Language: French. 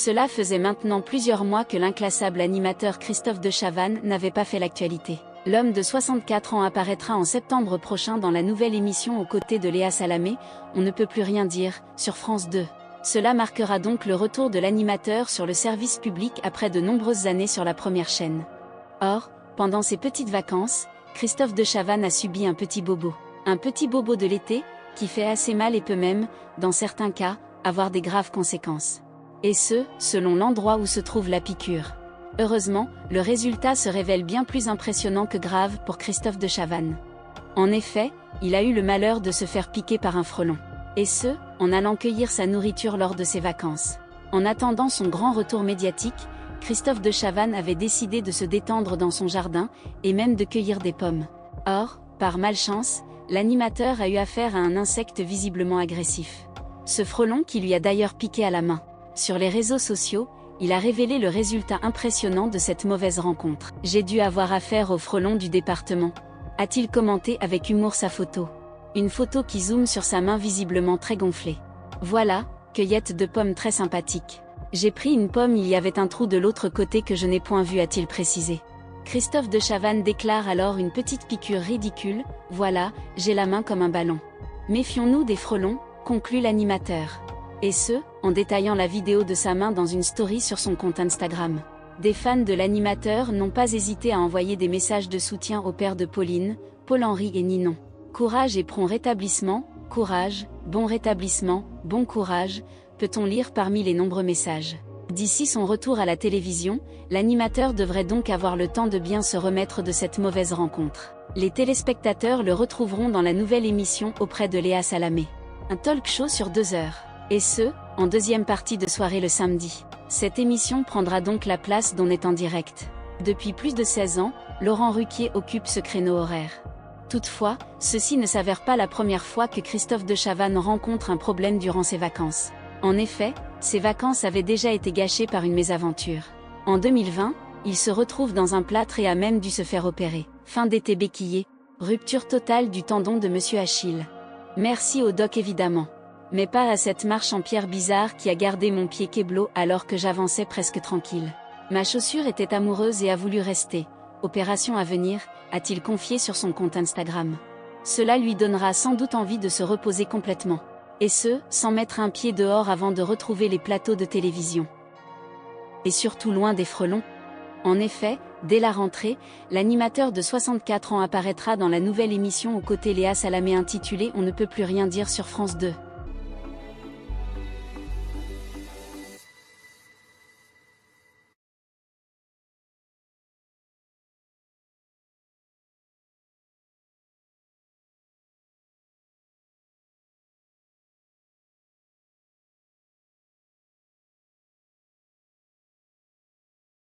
Cela faisait maintenant plusieurs mois que l'inclassable animateur Christophe de Chavannes n'avait pas fait l'actualité. L'homme de 64 ans apparaîtra en septembre prochain dans la nouvelle émission aux côtés de Léa Salamé, On ne peut plus rien dire, sur France 2. Cela marquera donc le retour de l'animateur sur le service public après de nombreuses années sur la première chaîne. Or, pendant ses petites vacances, Christophe de Chavannes a subi un petit bobo. Un petit bobo de l'été, qui fait assez mal et peut même, dans certains cas, avoir des graves conséquences. Et ce, selon l'endroit où se trouve la piqûre. Heureusement, le résultat se révèle bien plus impressionnant que grave pour Christophe de Chavannes. En effet, il a eu le malheur de se faire piquer par un frelon. Et ce, en allant cueillir sa nourriture lors de ses vacances. En attendant son grand retour médiatique, Christophe de Chavannes avait décidé de se détendre dans son jardin, et même de cueillir des pommes. Or, par malchance, l'animateur a eu affaire à un insecte visiblement agressif. Ce frelon qui lui a d'ailleurs piqué à la main. Sur les réseaux sociaux, il a révélé le résultat impressionnant de cette mauvaise rencontre. « J'ai dû avoir affaire au frelon du département », a-t-il commenté avec humour sa photo. Une photo qui zoome sur sa main visiblement très gonflée. Voilà, cueillette de pommes très sympathique. J'ai pris une pomme, il y avait un trou de l'autre côté que je n'ai point vu, a-t-il précisé. Christophe de Chavannes déclare alors une petite piqûre ridicule, voilà, j'ai la main comme un ballon. Méfions-nous des frelons, conclut l'animateur. Et ce, en détaillant la vidéo de sa main dans une story sur son compte Instagram. Des fans de l'animateur n'ont pas hésité à envoyer des messages de soutien au père de Pauline, Paul-Henri et Ninon. Courage et prompt rétablissement, courage, bon rétablissement, bon courage, peut-on lire parmi les nombreux messages. D'ici son retour à la télévision, l'animateur devrait donc avoir le temps de bien se remettre de cette mauvaise rencontre. Les téléspectateurs le retrouveront dans la nouvelle émission auprès de Léa Salamé. Un talk show sur 2 heures. Et ce, en deuxième partie de soirée le samedi. Cette émission prendra donc la place d'On est en direct. Depuis plus de 16 ans, Laurent Ruquier occupe ce créneau horaire. Toutefois, ceci ne s'avère pas la première fois que Christophe de Chavannes rencontre un problème durant ses vacances. En effet, ses vacances avaient déjà été gâchées par une mésaventure. En 2020, il se retrouve dans un plâtre et a même dû se faire opérer. Fin d'été béquillé, rupture totale du tendon de Monsieur Achille. Merci au doc évidemment. Mais pas à cette marche en pierre bizarre qui a gardé mon pied kéblo alors que j'avançais presque tranquille. Ma chaussure était amoureuse et a voulu rester. Opération à venir, a-t-il confié sur son compte Instagram. Cela lui donnera sans doute envie de se reposer complètement. Et ce, sans mettre un pied dehors avant de retrouver les plateaux de télévision. Et surtout loin des frelons. En effet, dès la rentrée, l'animateur de 64 ans apparaîtra dans la nouvelle émission aux côtés Léa Salamé intitulée On ne peut plus rien dire sur France 2.